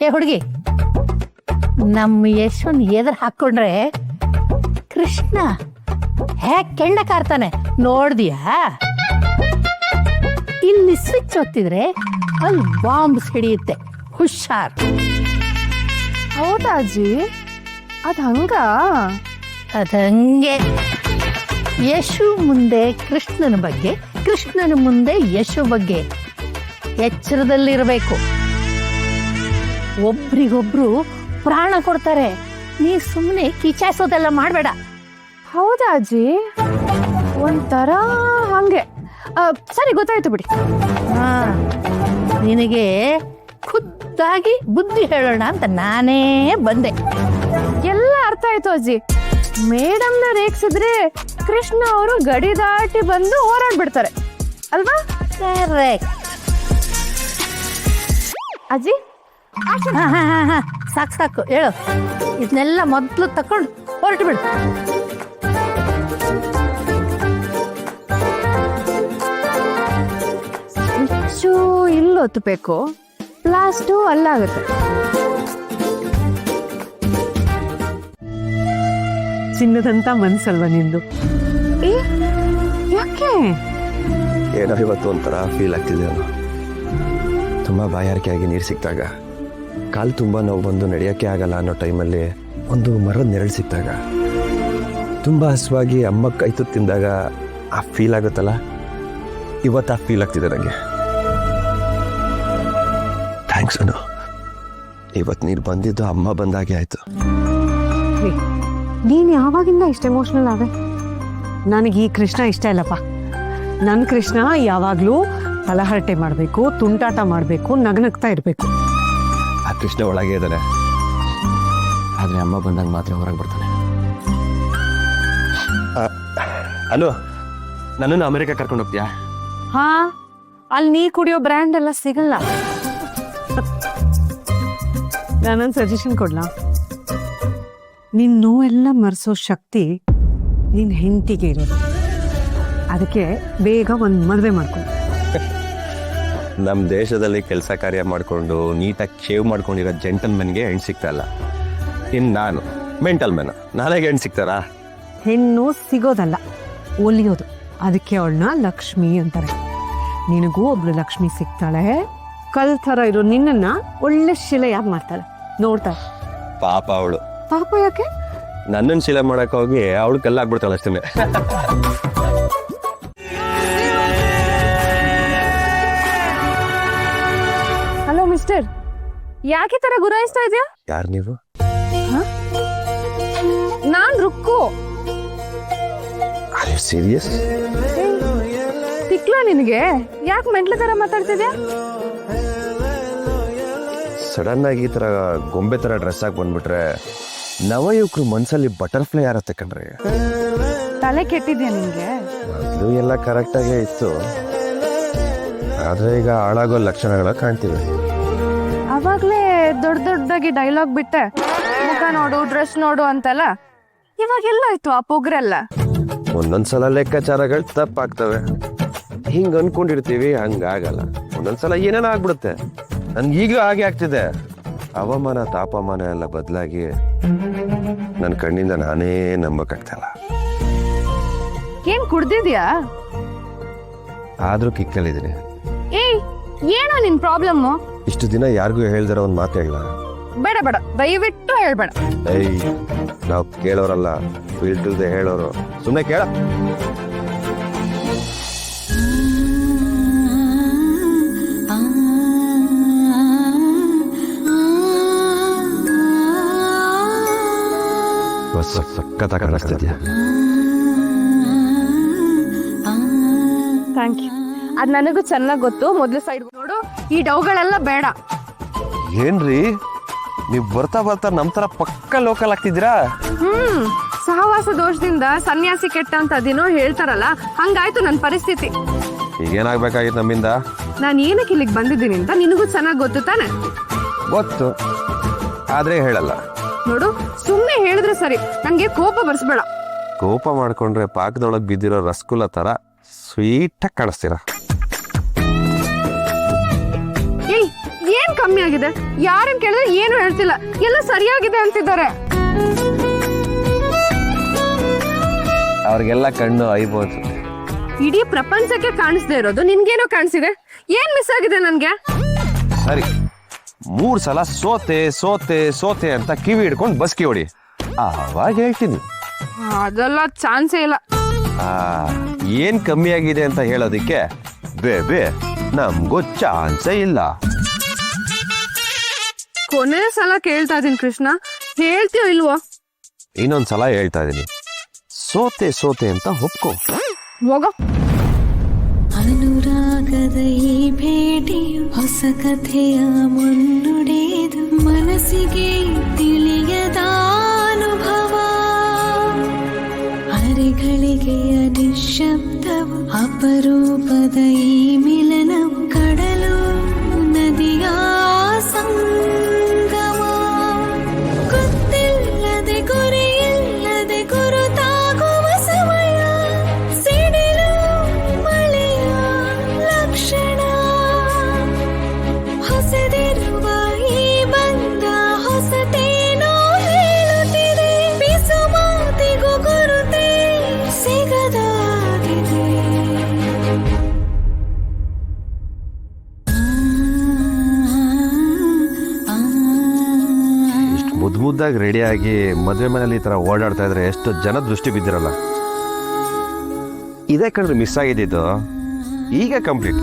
ಏ ಹುಡುಗಿ, ನಮ್ಮ ಯಶವನ್ ಎದುರು ಹಾಕೊಂಡ್ರೆ ಕೃಷ್ಣ ಹೇಗ್ ಕೆಂಡ ಕಾರ್ತಾನೆ ನೋಡ್ದಿಯಾ? ಇಲ್ಲಿ ಸ್ವಿಚ್ ಒತ್ತಿದ್ರೆ ಅಲ್ಲಿ ಬಾಂಬ್ ಸಿಡಿಯುತ್ತೆ, ಹುಷಾರ್. ಹೌದಾ ಅಜ್ಜಿ? ಅದ್ ಹಂಗ? ಅದಂಗೆ. ಯಶು ಮುಂದೆ ಕೃಷ್ಣನ ಬಗ್ಗೆ, ಕೃಷ್ಣನ ಮುಂದೆ ಯಶು ಬಗ್ಗೆ ಎಚ್ಚರದಲ್ಲಿರಬೇಕು. ಒಬ್ರಿಗೊಬ್ರು ಪ್ರಾಣ ಕೊಡ್ತಾರೆ. ನೀ ಸುಮ್ಮನೆ ಕಿಚಾಯಿಸೋದೆಲ್ಲ ಮಾಡಬೇಡ. ಹೌದಾ ಅಜ್ಜಿ? ಒಂಥರ ಹಂಗೆ. ಸರಿ, ಗೊತ್ತಾಯ್ತು ಬಿಡಿ. ಹಾ, ನಿನಗೆ ಖುದ್ದಾಗಿ ಬುದ್ಧಿ ಹೇಳೋಣ ಅಂತ ನಾನೇ ಬಂದೆ. ಎಲ್ಲ ಅರ್ಥ ಆಯ್ತು ಅಜ್ಜಿ. ಮೇಡಮ್ನ ರೇಗ್ಸಿದ್ರೆ ಕೃಷ್ಣ ಅವರು ಗಡಿ ದಾಟಿ ಬಂದು ಹೋರಾಡ್ಬಿಡ್ತಾರೆ ಅಲ್ವಾ? ಕರೆಕ್ಟ್. ಅಜ್ಜಿ ಸಾಕು ಸಾಕು, ಹೇಳು. ಇದನ್ನೆಲ್ಲ ಮೊದಲು ತಕೊಂಡು ಹೊರಟು ಬಿಡು. ಸ್ವಿಚ್ಚು ಇಲ್ಲಿ ಒತ್ತಬೇಕು, ಪ್ಲಾಸ್ಟು ಅಲ್ಲಾಗುತ್ತೆ. ಚಿನ್ನದಂತ ಮನ್ಸಲ್ವಾ ನಿಂದು? ಯಾಕೆ? ಏನೋ ಇವತ್ತು ಒಂಥರ ಫೀಲ್ ಆಗ್ತಿದೆ. ತುಂಬ ಬಾಯಾರಿಕೆಯಾಗಿ ನೀರು ಸಿಕ್ಕಿದಾಗ, ಕಾಲು ತುಂಬ ನೋವು ಬಂದು ನಡೆಯೋಕ್ಕೆ ಆಗಲ್ಲ ಅನ್ನೋ ಟೈಮಲ್ಲಿ ಒಂದು ಮರದ ನೆರಳು ಸಿಕ್ಕಿದಾಗ, ತುಂಬ ಹಸುವಾಗಿ ಅಮ್ಮ ಕೈ ತುತ್ತು ತಿಂದಾಗ ಆ ಫೀಲ್ ಆಗುತ್ತಲ್ಲ, ಇವತ್ತು ಆ ಫೀಲ್ ಆಗ್ತಿದೆ ನನಗೆ. ಥ್ಯಾಂಕ್ಸ್ ಅನು. ಇವತ್ತು ನೀರು ಬಂದಿದ್ದು ಅಮ್ಮ ಬಂದಾಗೆ ಆಯಿತು. ನೀನು ಯಾವಾಗಿಂದ ಇಷ್ಟ ಎಮೋಷ್ನಲ್ ಆದೆ? ನನಗೆ ಈ ಕೃಷ್ಣ ಇಷ್ಟ ಇಲ್ಲಪ್ಪ. ನನ್ನ ಕೃಷ್ಣ ಯಾವಾಗಲೂ ತಲಹರಟೆ ಮಾಡಬೇಕು, ತುಂಟಾಟ ಮಾಡಬೇಕು, ನಗ್ನಗ್ತಾ ಇರಬೇಕು. ಆ ಕೃಷ್ಣ ಒಳಗೆ ಇದ್ದಾನೆ, ಆದರೆ ಅಮ್ಮ ಬಂದಾಗ ಮಾತ್ರ ಹೊರಗೆ ಬರ್ತಾನೆ. ಅನು, ನನ್ನನ್ನು ಅಮೆರಿಕ ಕರ್ಕೊಂಡು ಹೋಗ್ತೀಯಾ? ಹಾ, ಅಲ್ಲಿ ನೀ ಕುಡಿಯೋ ಬ್ರ್ಯಾಂಡ್ ಎಲ್ಲ ಸಿಗಲ್ಲ. ನಾನೊಂದು ಸಜೆಷನ್ ಕೊಡ್ಲಾ? ನಿನ್ನ ನೋವೆಲ್ಲ ಮರೆಸೋ ಶಕ್ತಿ ನಿನ್ನ ಹೆಂಡತಿಗೆ ಇರೋದು. ಅದಕ್ಕೆ ಬೇಗ ಒಂದು ಮದುವೆ ಮಾಡ್ಕೊಂಡು. ನಮ್ಮ ದೇಶದಲ್ಲಿ ಕೆಲಸ ಕಾರ್ಯ ಮಾಡಿಕೊಂಡು ನೀಟಾಗಿ ಶೇವ್ ಮಾಡ್ಕೊಂಡಿರೋ ಜೆಂಟಲ್ಮೆನ್ಗೆ ಹೆಣ್ಣು ಸಿಗ್ತಾ ಇಲ್ಲ. ಇನ್ನು ನಾನು ಮೆಂಟಲ್ ಮೆನ್, ನನಗೆ ಹೆಣ್ಣು ಸಿಗ್ತಾರಾ? ಹೆಣ್ಣು ಸಿಗೋದಲ್ಲ, ಒಲಿಯೋದು. ಅದಕ್ಕೆ ಅವಳನ್ನ ಲಕ್ಷ್ಮಿ ಅಂತಾರೆ. ನಿನಗೂ ಒಬ್ಳು ಲಕ್ಷ್ಮಿ ಸಿಗ್ತಾಳೆ. ಕಲ್ ಥರ ಇರೋ ನಿನ್ನನ್ನ ಒಳ್ಳೆ ಶಿಲೆಯಾಗಿ ಮಾಡ್ತಾಳೆ. ನೋಡ್ತಾಳೆ. ಪಾಪ ಅವಳು. ಪಾಪ ಯಾಕೆ? ನನ್ನನ್ನು ಶಿಲೆ ಮಾಡಕ್ಕೆ ಹೋಗಿ ಅವಳು ಕಲ್ಲಾಗ್ಬಿಡ್ತಾಳೆ ಅಷ್ಟೇ. ಹಲೋ ಮಿಸ್ಟರ್, ಯಾಕೆ ತರ ಗುರಾಯಿಸ್ತಾ ಇದೆಯಾ? ಯಾರು ನೀವು? ನಾನ್ ರುಕ್ಕು. ಸೀರಿಯಸ್? ತಿಕ್ಲಾ ನಿನಗೆ? ಯಾಕೆ ಮೆಂಟ್ಲ ತರ ಮಾತಾಡ್ತಿದ್ಯಾ? ಸಡನ್ ಆಗಿ ಈ ಥರ ಗೊಂಬೆ ಥರ ಡ್ರೆಸ್ ಆಗಿ ಬಂದ್ಬಿಟ್ರೆ ನವಯುವಕರು ಮನ್ಸಲ್ಲಿ ಬಟರ್ಫ್ಲೈ ಯಾರತ್ತೆ ಕಣ್ರಿ. ತಲೆ ಕೆಟ್ಟಿದ್ಯಾ ನಿನ್ಗೆ? ಅದು ಎಲ್ಲ ಕರೆಕ್ಟಾಗೇ ಇತ್ತು, ಆದರೆ ಈಗ ಹಾಳಾಗೋ ಲಕ್ಷಣಗಳ ಕಾಣ್ತಿವೆ. ಅವಾಗ್ಲೇ ದೊಡ್ಡ ದೊಡ್ಡದಾಗಿ ಡೈಲಾಗ್ ಬಿಟ್ಟೆ, ಮುಖ ನೋಡು, ಡ್ರೆಸ್ ನೋಡು ಅಂತೆಲ್ಲ. ಇವಾಗೆಲ್ಲ ಆಯ್ತು ಆ ಪೊಗ್ರೆಲ್ಲ? ಒಂದೊಂದ್ಸಲ ಲೆಕ್ಕಾಚಾರಗಳು ತಪ್ಪಾಗ್ತವೆ. ಹಿಂಗೆ ಅನ್ಕೊಂಡಿರ್ತೀವಿ, ಹಂಗಾಗಲ್ಲ. ಒಂದೊಂದ್ಸಲ ಏನೇನೋ ಆಗ್ಬಿಡುತ್ತೆ. ನನ್ಗೆ ಈಗಲೂ ಹಾಗೆ ಆಗ್ತಿದೆ. ಹವಾಮಾನ ತಾಪಮಾನ ಎಲ್ಲ ಬದಲಾಗಿ ನನ್ನ ಕಣ್ಣಿಂದ ನಾನೇ ನಂಬಕ್ಕಾಗ್ತಲ್ಲ. ಏನ್ ಕುಡ್ದಿದ್ಯಾ? ಆದ್ರೂ ಕಿಕ್ಕಲ್ಲಿದ್ದೀನಿ. ಏಯ್, ಏನೋ ನಿನ್ ಪ್ರಾಬ್ಲಮ್? ಇಷ್ಟು ದಿನ ಯಾರಿಗೂ ಹೇಳ್ದಿರೋ ಒಂದು ಮಾತು ಹೇಳ. ಬೇಡ ಬೇಡ, ದಯವಿಟ್ಟು ಹೇಳ್ಬೇಡ. ಏಯ್, ನಾವು ಕೇಳೋರಲ್ಲ, ಫೀಲ್ಡ್ ಹೇಳೋರು. ಸುಮ್ಮನೆ ಕೇಳ. ಸಖತ್ತಾಗಿ ಕಾಣಿಸ್ತಿದ್ಯಾ? Thank you. ಅದ್ ನನಗೂ ಚೆನ್ನಾಗ್ ಗೊತ್ತು. ಮೊದ್ಲು ಸೈಡ್ ನೋಡು, ಈ ಡೌಗಳೆಲ್ಲ ಬೇಡ. ಏನ್ರಿ ನೀವು ಬರ್ತಾ ಬರ್ತಾ ನಮ್ ತರ ಪಕ್ಕ ಲೋಕಲ್ ಆಗ್ತಿದ್ದೀರಾ? ಸಹವಾಸ ದೋಷದಿಂದ ಸನ್ಯಾಸಿ ಕೆಟ್ಟ ಅಂತ ಅದೇನೋ ಹೇಳ್ತಾರಲ್ಲ, ಹಂಗಾಯ್ತು ನನ್ನ ಪರಿಸ್ಥಿತಿ. ಈಗೇನಾಗ್ಬೇಕಾಗಿತ್ತು ನಮ್ಮಿಂದ? ನಾನು ಏನಕ್ಕೆ ಇಲ್ಲಿಗೆ ಬಂದಿದ್ದೀನಿ ಅಂತ ನಿನಗೂ ಚೆನ್ನಾಗಿ ಗೊತ್ತು ತಾನೆ? ಗೊತ್ತು, ಆದ್ರೆ ಹೇಳಲ್ಲ. ನೋಡು, ಸುಮ್ಮನೆ ಹೇಳಿದ್ರೆ ಸರಿ, ನಂಗೆ ಕೋಪ ಬರ್ಸ್ಬೇಡ. ಕೋಪ ಮಾಡ್ಕೊಂಡ್ರೆ ಪಾಕದೊಳಗೆ ಬಿದ್ದಿರೋ ರಸಗುಲ್ಲ ತರ ಸ್ವೀಟಾಗಿ ಕಾಣಿಸ್ತೀರ. ಏಯ್, ಏನ್ ಏನ್ ಕಮ್ಮಿ ಆಗಿದೆ? ಯಾರನ್ನ ಕೇಳಿದ್ರೆ ಏನು ಹೇಳ್ತಿಲ್ಲ, ಎಲ್ಲ ಸರಿಯಾಗಿದೆ ಅಂತಿದ್ದಾರೆ. ಅವ್ರಿಗೆಲ್ಲ ಕಣ್ಣು ಐಬೋದು. ಇಡೀ ಪ್ರಪಂಚಕ್ಕೆ ಕಾಣಿಸ್ದೇ ಇರೋದು ನಿನ್ಗೇನೋ ಕಾಣಿಸಿದೆ. ಏನ್ ಮಿಸ್ ಆಗಿದೆ ನನ್ಗೆ? ಸರಿ, 3 ಸಲ ಸೋತೆ ಸೋತೆ ಸೋತೆ ಅಂತ ಕಿವಿ ಹಿಡ್ಕೊಂಡು ಬಸ್ಕಿ ಹೊಡಿ, ಆವಾಗ ಹೇಳ್ತೀನಿ. ಅದೆಲ್ಲ ಚಾನ್ಸೇ ಇಲ್ಲ. ಏನ್ ಕಮ್ಮಿ ಆಗಿದೆ ಅಂತ ಹೇಳೋದಿಕ್ಕೆ ಬೇಬೆ ನಮ್ಗೂ ಚಾನ್ಸೇ ಇಲ್ಲ. ಕೊನೆ ಸಲ ಕೇಳ್ತಾ ಇದೀನಿ ಕೃಷ್ಣ, ಹೇಳ್ತೀಯೋ ಇಲ್ವೋ? ಇನ್ನೊಂದ್ಸಲ ಹೇಳ್ತಾ ಇದೀನಿ, ಸೋತೆ ಸೋತೆ ಅಂತ ಒಪ್ಕೋ. ಹೋಗೋ. ಅನುರಾಗದ ಈ ಭೇಟಿಯು ಹೊಸ ಕಥೆಯ ಮುನ್ನುಡಿದು ಮನಸ್ಸಿಗೆ ತಿಳಿಯದ ಅನುಭವ. ಅರೆಗಳಿಗೆಯ ನಿಶ್ಶಬ್ದವು ಅಪರೂಪದ ಈ ಮಿಲನವು ಕಡಲು ನದಿಯ ಸಂಗಮ. ಗೊತ್ತಿಲ್ಲದೆ ಗುರಿಯಿಲ್ಲದೆ ಗುರುತಾಗುವ ಸಮಯ, ಸಿಡಿಲು ಮಳೆಯ ಲಕ್ಷಣ. ಹೊಸದಿರುವ ಈ ಬಂಧ ಹೊಸತೇನೋ ಹೇಳುತ್ತಿದೆ, ಬಿಸು ಮಾತಿಗೂ ಗುರುತೇ ಸಿಗದಾಗಿದೆ. ಇಷ್ಟು ಮುದ್ದು ಮುದ್ದಾಗಿ ರೆಡಿಯಾಗಿ ಮದುವೆ ಮನೇಲಿ ಈ ಥರ ಓಡಾಡ್ತಾ ಇದ್ರೆ ಎಷ್ಟು ಜನ ದೃಷ್ಟಿ ಬಿದ್ದಿರಲ್ಲ. ಇದೇ ಕಣ್ರಿ ಮಿಸ್ ಆಗಿದ್ದು, ಈಗ ಕಂಪ್ಲೀಟ್.